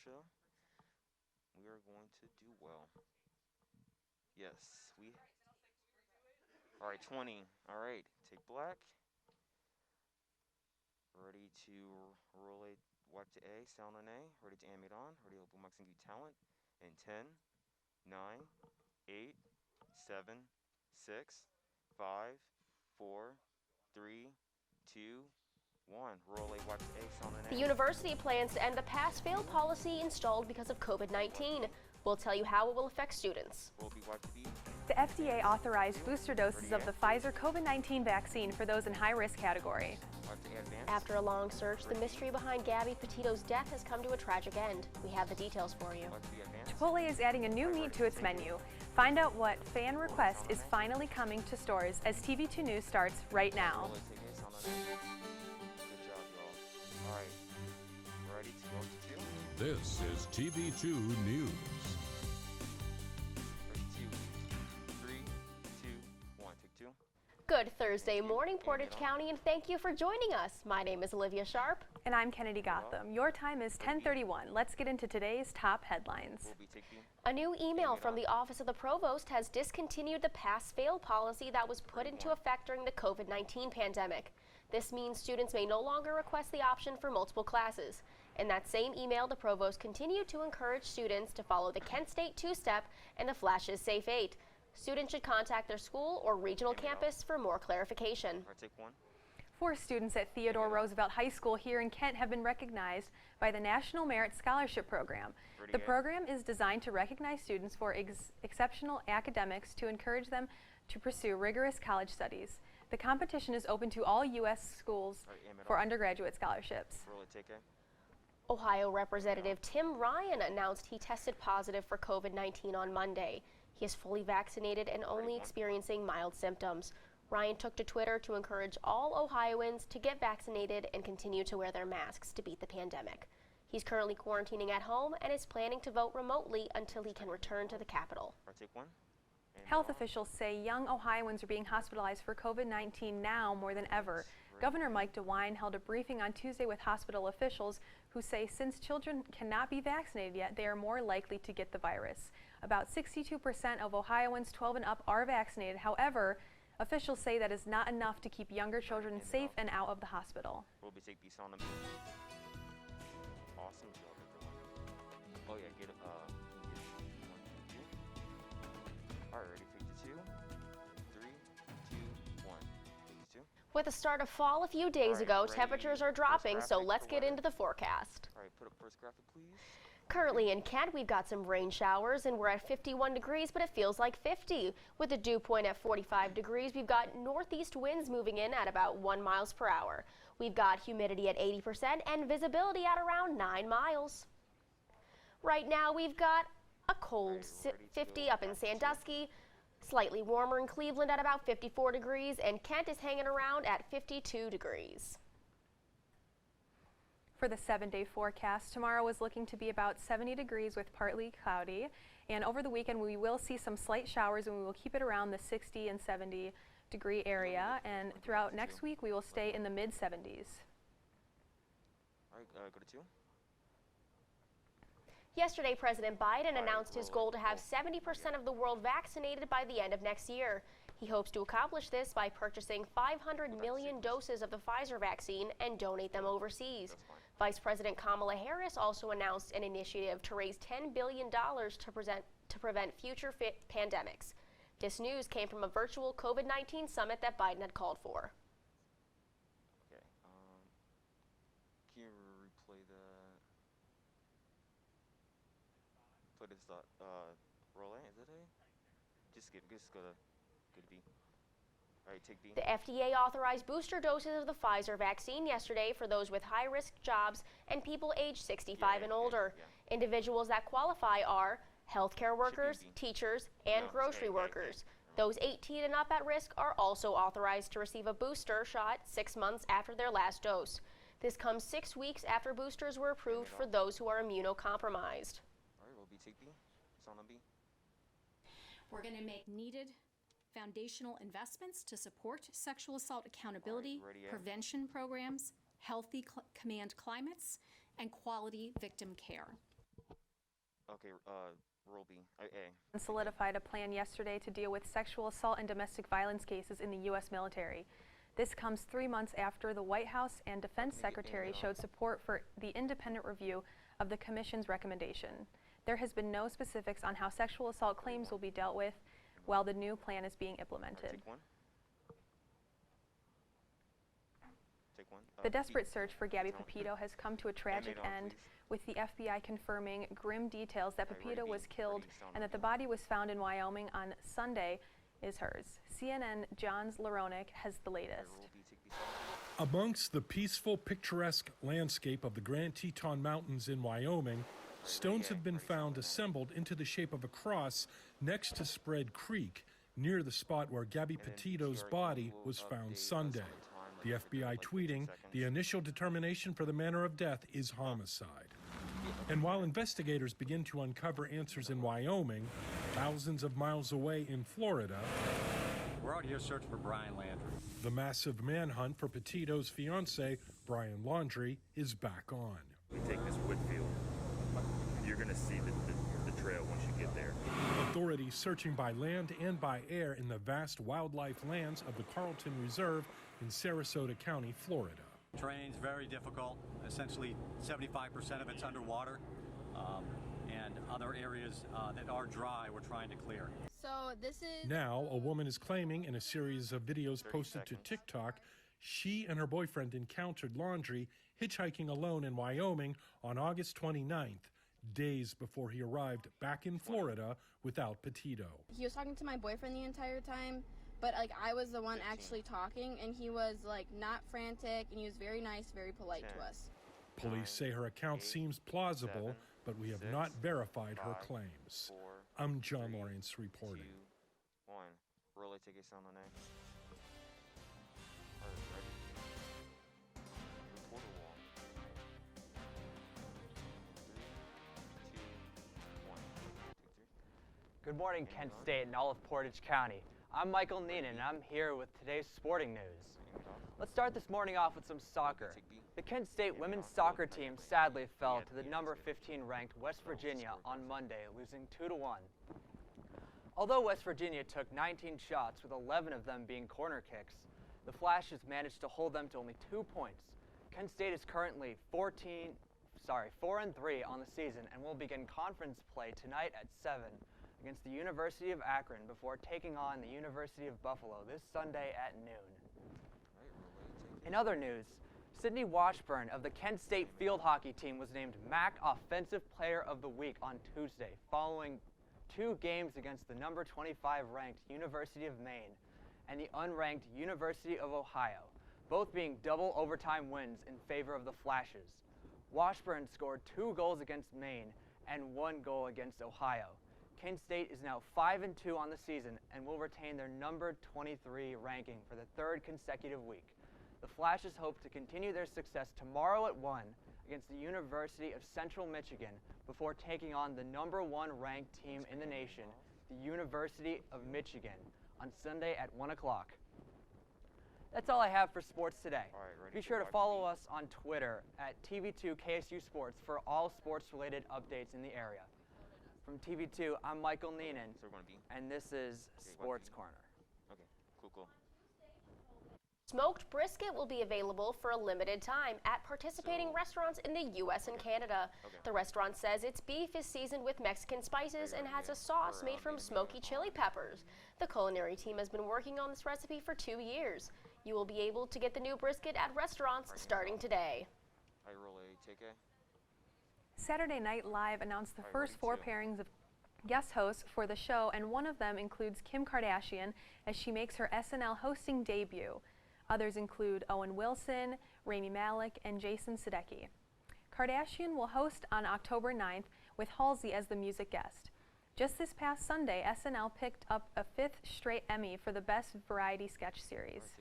Patricia. We are going to do well. Yes, all right, 20. All right, take black. Ready to roll it, wipe to A, sound on A. Ready to animate on. Ready to open box and give talent. In 10, 9, 8, 7, 6, 5, 4, 3, 2, 1. Roll A, wipe to A, sound on A. The university plans to end the pass-fail policy installed because of COVID-19. We'll tell you how it will affect students. Roll B, wipe to B. The FDA authorized booster doses of the Pfizer COVID-19 vaccine for those in high-risk category. After a long search, the mystery behind Gabby Petito's death has come to a tragic end. We have the details for you. Chipotle is adding a new meat to its menu. Find out what fan request is finally coming to stores as TV2 News starts right now. Good job, y'all. All right, ready to go to 2? This is TV2 News. Ready, 2, 3, 2, 1. Take 2. Good Thursday morning, Portage County, and thank you for joining us. My name is Olivia Sharp. And I'm Kennedy Gotham. Your time is 10:31. Let's get into today's top headlines. A new email from the Office of the Provost has discontinued the pass-fail policy that was put into effect during the COVID-19 pandemic. This means students may no longer request the option for multiple classes. In that same email, the Provost continued to encourage students to follow the Kent State 2-step and the Flash's Safe 8. Students should contact their school or regional campus for more clarification. Take 1. 4 students at Theodore Roosevelt High School here in Kent have been recognized by the National Merit Scholarship Program. The program is designed to recognize students for exceptional academics to encourage them to pursue rigorous college studies. The competition is open to all U.S. schools for undergraduate scholarships. Ohio Representative Tim Ryan announced he tested positive for COVID-19 on Monday. He is fully vaccinated and only experiencing mild symptoms. Ryan took to Twitter to encourage all Ohioans to get vaccinated and continue to wear their masks to beat the pandemic. He's currently quarantining at home and is planning to vote remotely until he can return to the Capitol. Health officials say young Ohioans are being hospitalized for COVID-19 now more than ever. Governor Mike DeWine held a briefing on Tuesday with hospital officials who say since children cannot be vaccinated yet, they are more likely to get the virus. About 62% of Ohioans 12 and up are vaccinated. However, officials say that is not enough to keep younger children safe and out of the hospital. Awesome job, everyone. Oh yeah, get it. 1, 2. All right, ready? Take 2. 3, 2, 1. Take 2. With the start of fall a few days ago, temperatures are dropping, so let's get into the forecast. All right, put up first graphic, please. Currently in Kent, we've got some rain showers and we're at 51 degrees, but it feels like 50. With the dew point at 45 degrees, we've got northeast winds moving in at about 1 mile per hour. We've got humidity at 80% and visibility at around 9 miles. Right now, we've got a cold 50 up in Sandusky, slightly warmer in Cleveland at about 54 degrees, and Kent is hanging around at 52 degrees. For the 7-day forecast, tomorrow is looking to be about 70 degrees with partly cloudy. And over the weekend, we will see some slight showers and we will keep it around the 60 and 70 degree area. And throughout next week, we will stay in the mid-70s. All right, go to 2. Yesterday, President Biden announced his goal to have 70% of the world vaccinated by the end of next year. He hopes to accomplish this by purchasing 500 million doses of the Pfizer vaccine and donate them overseas. Vice President Kamala Harris also announced an initiative to raise $10 billion to prevent future pandemics. This news came from a virtual COVID-19 summit that Biden had called for. Okay, can you replay put this rolling? Is it a? Just go to good B. All right, take B. The FDA authorized booster doses of the Pfizer vaccine yesterday for those with high-risk jobs and people aged 65 and older. Individuals that qualify are healthcare workers, teachers, and grocery workers. Those 18 and up at risk are also authorized to receive a booster shot 6 months after their last dose. This comes 6 weeks after boosters were approved for those who are immunocompromised. All right, will B take B? It's on B. We're going to make needed foundational investments to support sexual assault accountability, prevention programs, healthy command climates, and quality victim care. Okay, rule B. A. And solidified a plan yesterday to deal with sexual assault and domestic violence cases in the U.S. military. This comes 3 months after the White House and Defense Secretary showed support for the independent review of the Commission's recommendation. There has been no specifics on how sexual assault claims will be dealt with while the new plan is being implemented. Take one. Take one. The desperate search for Gabby Pepito has come to a tragic end, with the FBI confirming grim details that Pepito was killed and that the body was found in Wyoming on Sunday is hers. CNN John's Laronic has the latest. Amongst the peaceful, picturesque landscape of the Grand Teton Mountains in Wyoming, stones have been found assembled into the shape of a cross next to Spread Creek, near the spot where Gabby Petito's body was found Sunday. The FBI tweeting, the initial determination for the manner of death is homicide. And while investigators begin to uncover answers in Wyoming, thousands of miles away in Florida, we're out here searching for Brian Landry. The massive manhunt for Petito's fiancé, Brian Laundrie, is back on. We take this Whitfield. You're going to see the trail once you get there. Authorities searching by land and by air in the vast wildlife lands of the Carlton Reserve in Sarasota County, Florida. Terrain's very difficult. Essentially, 75% of it's underwater, and other areas that are dry we're trying to clear. So this is... Now, a woman is claiming in a series of videos posted to TikTok, she and her boyfriend encountered Laundrie hitchhiking alone in Wyoming on August 29th, days before he arrived back in Florida without Petito. He was talking to my boyfriend the entire time, but like I was the one actually talking, and he was like not frantic, and he was very nice, very polite to us. Police say her account seems plausible, but we have not verified her claims. I'm John Lawrence reporting. 2, 1. Relay ticket sound on A. Ready? Reporter wall. 3, 2, 1. Take 3. Good morning, Kent State and all of Portage County. I'm Michael Neenan, and I'm here with today's sporting news. Let's start this morning off with some soccer. The Kent State women's soccer team sadly fell to the number 15 ranked West Virginia on Monday, losing 2-1. Although West Virginia took 19 shots, with 11 of them being corner kicks, the Flashes managed to hold them to only 2 points. Kent State is currently 4-3 on the season and will begin conference play tonight at 7 against the University of Akron before taking on the University of Buffalo this Sunday at noon. In other news, Sydney Washburn of the Kent State field hockey team was named MAC Offensive Player of the Week on Tuesday, following 2 games against the number 25 ranked University of Maine and the unranked University of Ohio, both being double overtime wins in favor of the Flashes. Washburn scored 2 goals against Maine and 1 goal against Ohio. Kent State is now 5-2 on the season and will retain their number 23 ranking for the 3rd consecutive week. The Flashes hope to continue their success tomorrow at 1 against the University of Central Michigan before taking on the number 1 ranked team in the nation, the University of Michigan, on Sunday at 1 o'clock. That's all I have for sports today. Be sure to follow us on Twitter at TV2 KSU Sports for all sports-related updates in the area. From TV2, I'm Michael Neenan, and this is Sports Corner. Okay, cool. Smoked brisket will be available for a limited time at participating restaurants in the U.S. and Canada. The restaurant says its beef is seasoned with Mexican spices and has a sauce made from smoky chili peppers. The culinary team has been working on this recipe for 2 years. You will be able to get the new brisket at restaurants starting today. Saturday Night Live announced the first 4 pairings of guest hosts for the show, and one of them includes Kim Kardashian as she makes her SNL hosting debut. Others include Owen Wilson, Rami Malek, and Jason Sudeikis. Kardashian will host on October 9th with Halsey as the music guest. Just this past Sunday, SNL picked up a 5th straight Emmy for the Best Variety Sketch Series.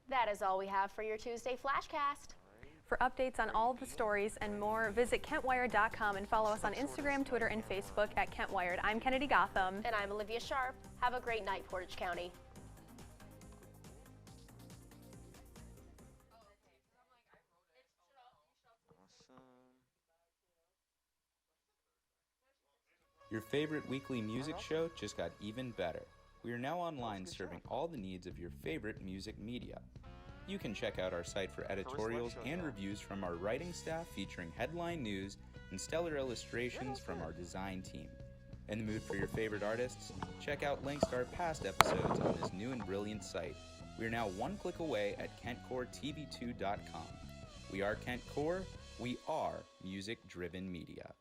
That is all we have for your Tuesday Flashcast. For updates on all the stories and more, visit KentWired.com and follow us on Instagram, Twitter, and Facebook at KentWired. I'm Kennedy Gotham. And I'm Olivia Sharp. Have a great night, Portage County. Your favorite weekly music show just got even better. We are now online serving all the needs of your favorite music media. You can check out our site for editorials and reviews from our writing staff featuring headline news and stellar illustrations from our design team. In the mood for your favorite artists? Check out links to our past episodes on this new and brilliant site. We are now one click away at KentCoreTV2.com. We are Kent Core. We are music-driven media.